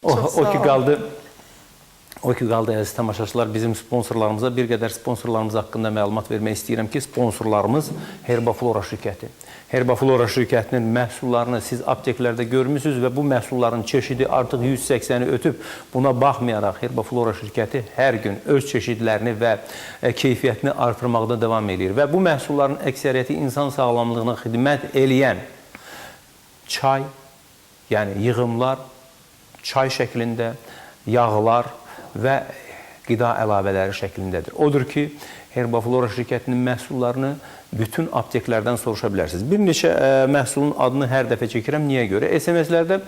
O ki qaldı əziz tamaşaçılar, bizim sponsorlarımıza bir qədər sponsorlarımız haqqında məlumat vermək istəyirəm ki, sponsorlarımız Herbaflora şirkəti. Herbaflora şirkətinin məhsullarını siz apteklərdə görmüsünüz və bu məhsulların çeşidi artıq 180-i ötüb. Buna baxmayaraq Herbaflora şirkəti hər gün öz çeşidlərini və keyfiyyətini artırmaqda davam edir. Və bu məhsulların əksəriyyəti insan sağlamlığına xidmət eləyən çay, yəni yığımlar, çay şəklində, yağlar və qida əlavələri şəklindədir. Odur ki, Herbaflora şirkətinin məhsullarını bütün apteklərdən soruşa bilərsiniz. Bir neçə məhsulun adını hər dəfə çəkirəm. Niyə görə? SMS-lərdə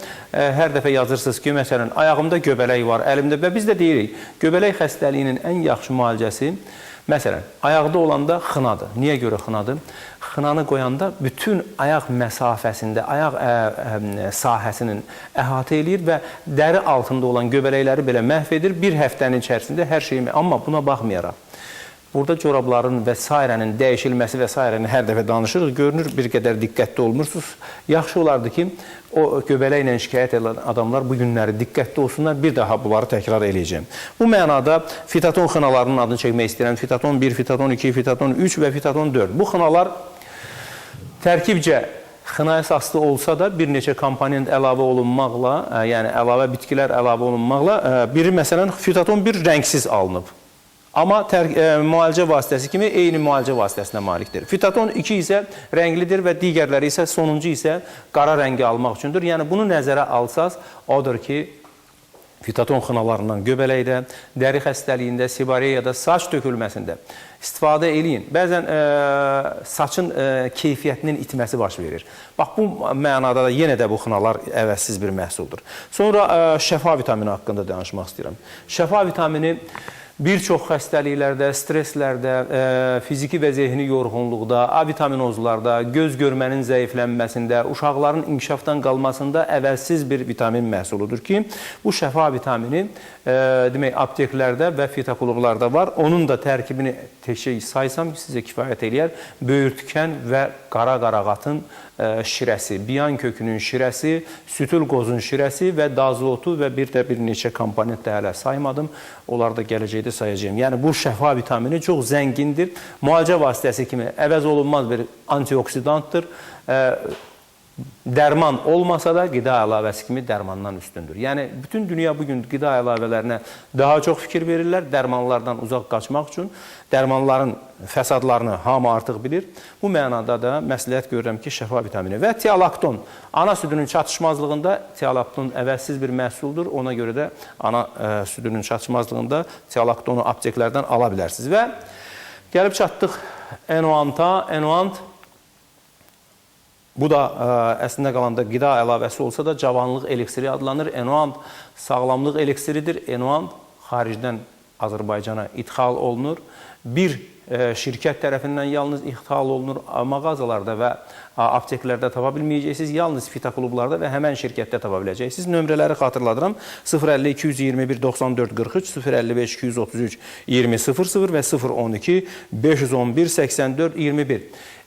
hər dəfə yazırsınız ki, məsələn, ayağımda göbələk var, əlimdə və biz də deyirik, göbələk xəstəliyinin ən yaxşı müalicəsi, məsələn, ayaqda olanda xınadır. Niyə görə xınadır? Xınanı qoyanda bütün ayaq məsafəsində, ayaq sahəsinin əhatə eləyir və dəri altında olan göbələkləri belə məhv edir. Bir həftənin içərisində hər şeyi, amma buna baxmayaraq, burada corabların və sairənin dəyişilməsi və sairəni hər dəfə danışırıq, görünür, bir qədər diqqətli olmursunuz. Yaxşı olardı ki, o göbələklə şikayət edən adamlar bu günləri diqqətli olsunlar, bir daha bunları təkrar eləyəcəm. Bu mənada fitaton xınalarının adını çəkmək istəyirəm. Fitaton 1, fitaton 2, fitaton 3 və fitaton 4. Bu xınalar tərkibcə xına əsaslı olsa da bir neçə komponent əlavə olunmaqla, yəni əlavə bitkilər əlavə olunmaqla, biri məsələn fitaton 1 rəngsiz alınıb. Amma müalicə vasitəsi kimi eyni müalicə vasitəsinə malikdir. Fitaton 2 isə rənglidir və digərləri isə sonuncu isə qara rəngi almaq üçündür. Yəni bunu nəzərə alsaz, odur ki, fitaton xınalarından göbələkdə, dəri xəstəliyində, sibareyada, saç tökülməsində istifadə eləyin. Bəzən saçın keyfiyyətinin itməsi baş verir. Bax, bu mənada da yenə də bu xınalar əvəzsiz bir məhsuldur. Sonra şəfa vitamini haqqında danışmaq istəyirəm. Şəfa vitamini bir çox xəstəliklərdə, stresslərdə, fiziki və zehni yorğunluqda, avitaminozlarda, göz görmənin zəiflənməsində, uşaqların inkişafdan qalmasında əvəzsiz bir vitamin məhsuludur ki, bu şəfa vitamini demək, apteklərdə və fitoklublarda var. Onun da tərkibini saysam sizə kifayət eləyər. Böyürtkən və qara qarağatın şirəsi, biyan kökünün şirəsi, sütül qozun şirəsi və dazlotu və bir neçə komponent də hələ saymadım. Onlar da gələcəkdə sayacağım. Yəni, bu şəfa vitamini çox zəngindir. Müalicə vasitəsi kimi əvəz olunmaz bir antioksidantdır. Dərman olmasa da qida əlavəsi kimi dərmandan üstündür. Yəni, bütün dünya bugün qida əlavələrinə daha çox fikir verirlər, dərmanlardan uzaq qaçmaq üçün. Dərmanların fəsadlarını hamı artıq bilir. Bu mənada da məsləhət görürəm ki, şəfa vitamini və tialakton. Ana südünün çatışmazlığında tialakton əvəzsiz bir məhsuldur. Ona görə də ana südünün çatışmazlığında tialaktonu apteklərdən ala bilərsiniz. Və gəlib çatdıq Enoanta. Enoant, bu da əslində qalanda qida əlavəsi olsa da cavanlıq eliksiri adlanır. Enoant sağlamlıq eliksiridir. Enoant xaricdən Azərbaycana ixal olunur. Bir şirkət tərəfindən yalnız ixal olunur. Mağazalarda və apteklərdə tapa bilməyəcəksiniz. Yalnız fitoklublarda və həmən şirkətdə tapa biləcəksiniz. Nömrələri xatırladıram. 050-221-94-43, 055-233-20-00 və 012-511-84-21.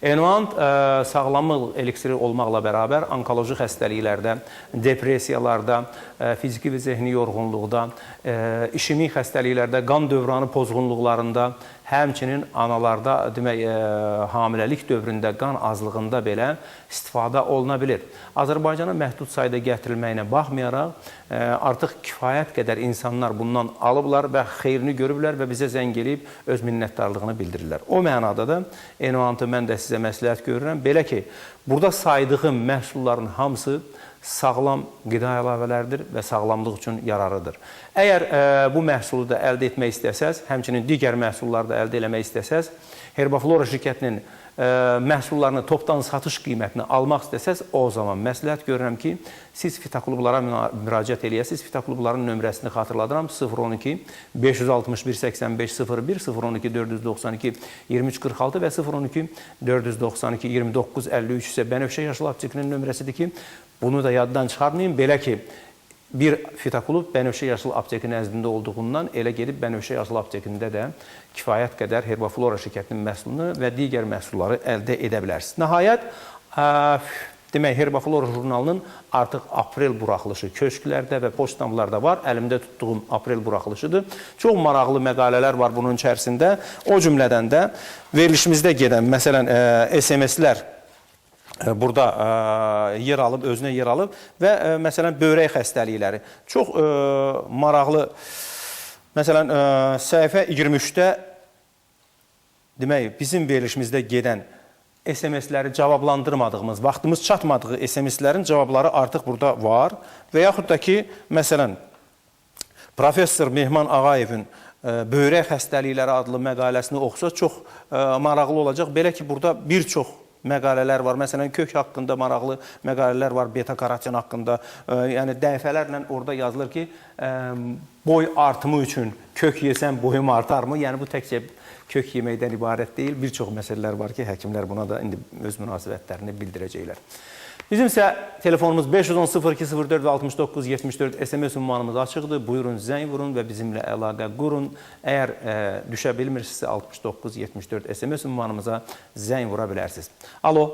Enoant sağlamlıq eliksiri olmaqla bərabər onkoloji xəstəliklərdə, depressiyalarda, fiziki və zehni yorğunluqda, işemik xəstəliklərdə, qan dövranı pozğunluqlarında, həmçinin analarda, demək, hamiləlik dövründə, qan azlığında belə istifadə oluna bilir. Azərbaycana məhdud sayda gətirilməyinə baxmayaraq, artıq kifayət qədər insanlar bundan alıblar və xeyrini görüblər və bizə zəng eləyib öz minnətdarlığını bildirirlər. O mənada da Enoantı mən də sizə məsləhət görürəm. Belə ki, burada saydığım məhsulların hamısı sağlam qida əlavələrdir və sağlamlıq üçün yararıdır. Əgər bu məhsulu da əldə etmək istəsəz, həmçinin digər məhsulları da əldə etmək istəsəz, Herbaflora şirkətinin məhsullarını topdan satış qiymətinə almaq istəsəz, o zaman məsləhət görürəm ki, siz fitoklublara müraciət eləyəsiniz. Fitoklubların nömrəsini xatırladıram. 012-561-85-01, 012-492-2346 və 012-492-2953 isə Bənövşə Yaşıl aptekinin nömrəsidir ki, bunu da yaddan çıxarmayın. Belə ki, bir fitoklub Bənövşə Yaşıl apteki nəzdində olduğundan elə gedib Bənövşə Yaşıl aptekində də kifayət qədər Herbaflora şirkətinin məhsulunu və digər məhsulları əldə edə bilərsiniz. Nəhayət, Demək, Herbaflora jurnalının artıq aprel buraxılışı köşklərdə və poçtamlarda var. Əlimdə tutduğum aprel buraxılışıdır. Çox maraqlı məqalələr var bunun içərisində. O cümlədən də verilişimizdə gedən, məsələn, SMS-lər burada yer alıb, özünə yer alıb və məsələn, böyrək xəstəlikləri. Çox maraqlı, məsələn, səhifə 23-də demək, bizim verilişimizdə gedən SMS-ləri cavablandırmadığımız, vaxtımız çatmadığı SMS-lərin cavabları artıq burada var. Və yaxud da ki, məsələn, Professor Mehman Ağayevin böyrək xəstəlikləri adlı məqaləsini oxusa çox maraqlı olacaq. Belə ki, burada bir çox məqalələr var. Məsələn, kök haqqında maraqlı məqalələr var, beta-karotin haqqında. Yəni, dəfələrlə orada yazılır ki, boy artımı üçün kök yesəm boyum artarmı? Yəni, bu təkcə kök yeməkdən ibarət deyil. Bir çox məsələlər var ki, həkimlər buna da indi öz münasibətlərini bildirəcəklər. Bizim isə telefonumuz 510-0204 və 69-74 SMS ünvanımız açıqdır. Buyurun, zəng vurun və bizimlə əlaqə qurun. Əgər düşə bilmirsinizsə 69-74 SMS ünvanımıza zəng vura bilərsiniz. Alo.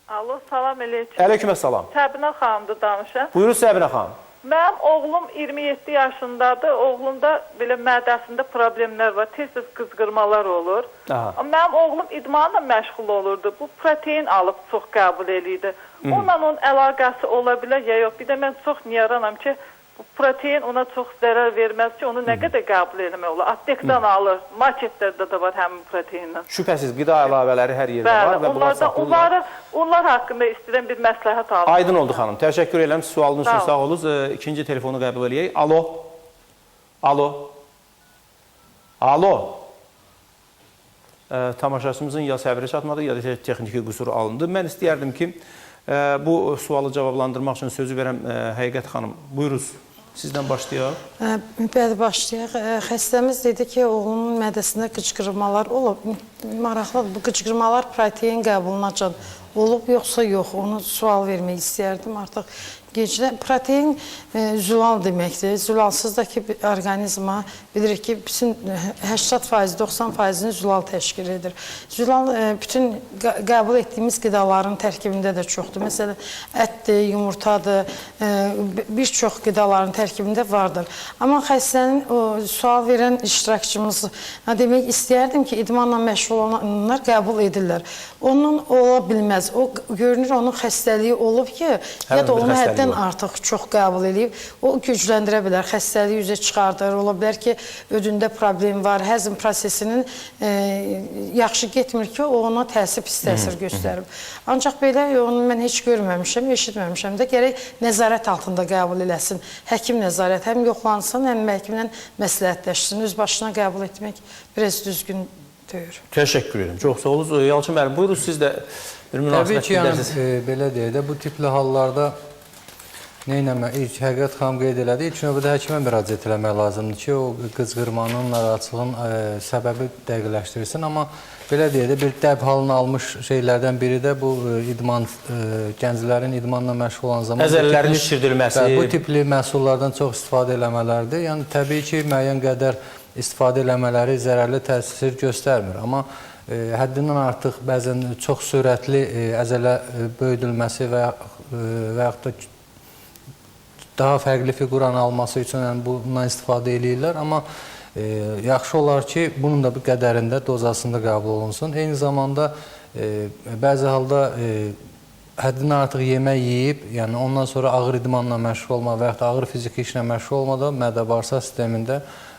Alo, salam eləyəcəm. Əleykümə salam. Səbinə xanımdır danışam. Buyurun Səbinə xanım. Mənim oğlum 27 yaşındadır. Oğlumda belə mədəsində problemlər var. Tez-tez qızqırmalar olur. Mənim oğlum idmanla məşğul olurdu. Bu protein alıb çox qəbul eləyirdi. Onunla onun əlaqəsi ola bilər ya yox. Bir də mən çox niyaranam ki, bu protein ona çox zərər verməz ki, onu nə qədər qəbul eləmək olar. Aptekdən alır. Marketlərdə də var həmin proteinlə. Şübhəsiz, qida əlavələri hər yerdə var və bunlar satılırlar. Onlar haqqında istəyirəm bir məsləhət alın. Aydın oldu xanım. Təşəkkür edirəm. Sualınız üçün sağ olunuz. İkinci telefonu qəbul edək. Alo. Alo. Alo. Tamaşaçımızın ya səbri çatmadı, ya da texniki qüsur alındı. Mən istəyərdim ki, bu sualı cavablandırmaq üçün sözü verəm Həqiqət xanım. Buyuruz. Sizdən başlayaq. Bəli, başlayaq. Xəstəmiz dedi ki, oğlunun mədəsində qıcqırmalar olub. Maraqlıdır, bu qıcqırmalar protein qəbulunacan olub, yoxsa yox? Onu sual vermək istəyərdim artıq. Protein zülal deməkdir. Zülalsızdakı orqanizma bilirik ki, bütün 80%, 90%-ni zülal təşkil edir. Zülal bütün qəbul etdiyimiz qidaların tərkibində də çoxdur. Məsələn, ətdir, yumurtadır, bir çox qidaların tərkibində vardır. Amma xəstənin sual verən iştirakçımız demək istəyərdim ki, idmanla məşğul olanlar qəbul edirlər. Onun ola bilməz. O görünür, onun xəstəliyi olub ki, ya da onu həddən artıq çox qəbul edib, o gücləndirə bilər, xəstəliyi üzə çıxardır, ola bilər ki, ödündə problem var, həzm prosesinin yaxşı getmir ki, o ona pis təsir göstərib. Ancaq belə, onu mən heç görməmişəm, eşitməmişəm də, gərək nəzarət altında qəbul eləsin. Həkim nəzarət, həm yoxlansın, həm həkimlə məsləhətləşsin, öz başına qəbul etmək biraz düzgün deyir. Təşəkkür edirəm, çox sağ olunuz. Yalçın müəllim, buyurun, siz də bir münasibət bilirsiniz. Təbii ki, belə deyək də, bu tipli hallarda neynəmə, ilk Həqiqət xanım qeyd elədi, ilk növbədə həkimə müraciət eləmək lazımdır ki, o qızqırmanın, narahatçılığın səbəbi dəqiqləşdirilsin. Amma belə deyək də, bir dəb halını almış şeylərdən biri də bu idman, gənclərin idmanla məşğul olan zaman əzələlərin şişirdilməsi. Bu tipli məhsullardan çox istifadə eləmələrdir. Yəni, təbii ki, müəyyən qədər istifadə eləmələri zərərli təsir göstərmir. Amma həddindən artıq bəzən çox sürətli əzələ böyüdülməsi və yaxud da daha fərqli figuranı alması üçün bundan istifadə edirlər. Amma yaxşı olar ki, bunun da bir qədərində, dozasında qəbul olunsun. Eyni zamanda bəzi halda həddindən artıq yemək yeyib, yəni ondan sonra ağır idmanla məşğul olma və yaxud da ağır fiziki işlə məşğul olmada mədə-bağırsaq sistemində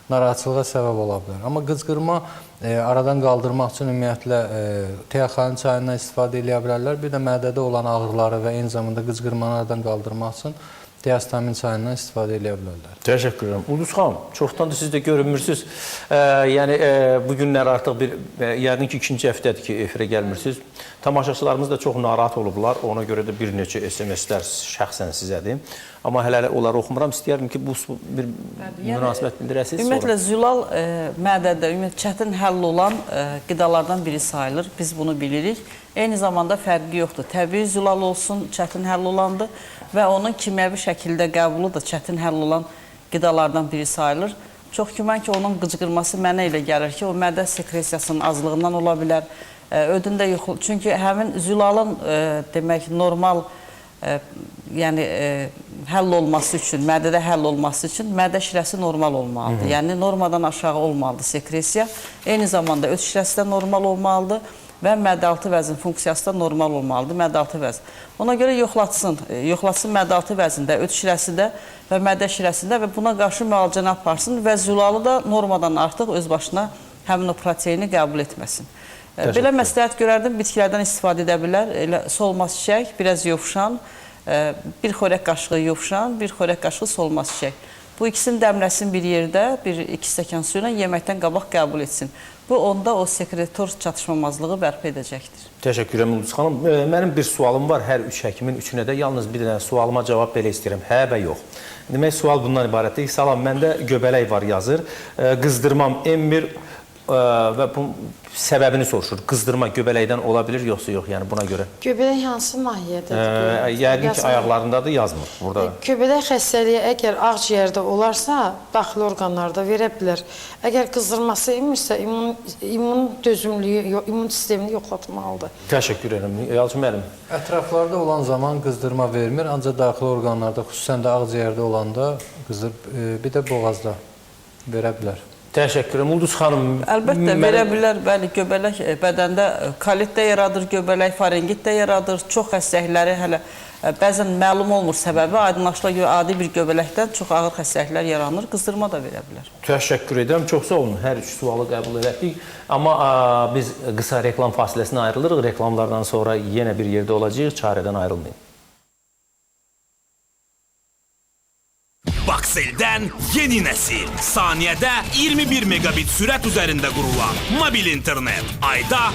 narahatçılığa səbəb ola bilər. Amma qızqırma aradan qaldırmaq üçün ümumiyyətlə teoxanin çayından istifadə edə bilərlər. Bir də mədədə olan ağrıları və eyni zamanda qızqırmanı aradan qaldırmaq üçün diastamin çayından istifadə edə bilərlər. Təşəkkür edirəm. Ulduz xanım, çoxdan da siz də görünmürsünüz. Yəni, bu günlər artıq yəqin ki, ikinci həftədir ki, efirə gəlmirsiniz. Tamaşaçılarımız da çox narahat olublar. Ona görə də bir neçə SMS-lər şəxsən sizədir. Amma hələ onları oxumuram. İstəyərdim ki, bu bir münasibət bildirəsiniz. Ümumiyyətlə, zülal mədədə çətin həll olan qidalardan biri sayılır. Biz bunu bilirik. Eyni zamanda fərqi yoxdur. Təbii zülal olsun, çətin həll olandır və onun kimyəvi şəkildə qəbulu da çətin həll olan qidalardan biri sayılır. Çox güman ki, onun qıcqırması mənə elə gəlir ki, o mədə sekresiyasının azlığından ola bilər ödündə yox. Çünki həmin zülalın demək normal yəni həll olması üçün, mədədə həll olması üçün mədə şirəsi normal olmalıdır. Yəni normadan aşağı olmalıdır sekresiya. Eyni zamanda öd şirəsi də normal olmalıdır və mədə-altı vəzin funksiyası da normal olmalıdır, mədə-altı vəzin. Ona görə yoxlatsın mədə-altı vəzində, öd şirəsində və mədə şirəsində və buna qarşı müalicəni aparsın və zülalı da normadan artıq öz başına həmin o proteini qəbul etməsin. Belə məsləhət görərdim, bitkilərdən istifadə edə bilər. Elə solmaz çiçək, biraz yovşan, bir xörək qaşığı yovşan, bir xörək qaşığı solmaz çiçək. Bu ikisini dəmləsin bir yerdə, 1-2 stəkan su ilə yeməkdən qabaq qəbul etsin. Bu onda o sekretor çatışmamazlığı bərpa edəcəkdir. Təşəkkür edirəm Ulduz xanım. Mənim bir sualım var hər üç həkimin üçünə də. Yalnız bir dənə sualıma cavab belə istəyirəm. Hə və yox. Demək, sual bundan ibarətdir. Salam, məndə göbələk var yazır. Qızdırmam emmir və bu səbəbini soruşur. Qızdırma göbələkdən ola bilir, yoxsa yox, yəni buna görə? Göbələk hansı mahiyyədədir? Yəqin ki, ayaqlarındadır, yazmır burada. Göbələk xəstəliyi əgər ağciyərdə olarsa, daxili orqanlarda verə bilər. Əgər qızdırması imirsə, immun dözümlüyü, immun sistemini yoxlatmalıdır. Təşəkkür edirəm. Yalçın müəllim. Ətraflarda olan zaman qızdırma vermir, ancaq daxili orqanlarda, xüsusən də ağciyərdə olanda bir də boğazda verə bilər. Təşəkkür edirəm. Ulduz xanım. Əlbəttə, verə bilər. Bəli, göbələk bədəndə kolit də yaradır, göbələk, faringit də yaradır. Çox xəstəlikləri hələ bəzən məlum olmur səbəbi. Aydınlaşıla görə adi bir göbələkdən çox ağır xəstəliklər yaranır. Qızdırma da verə bilər. Təşəkkür edirəm. Çox sağ olun. Hər üç sualı qəbul etdik. Amma biz qısa reklam fasiləsinə ayrılırıq. Reklamlardan sonra yenə bir yerdə olacağıq. Çarədən ayrılmayın. Baksel'den yeni nesil. Saniyede 21 megabit sürət üzərində qurulan mobil internet. Ayda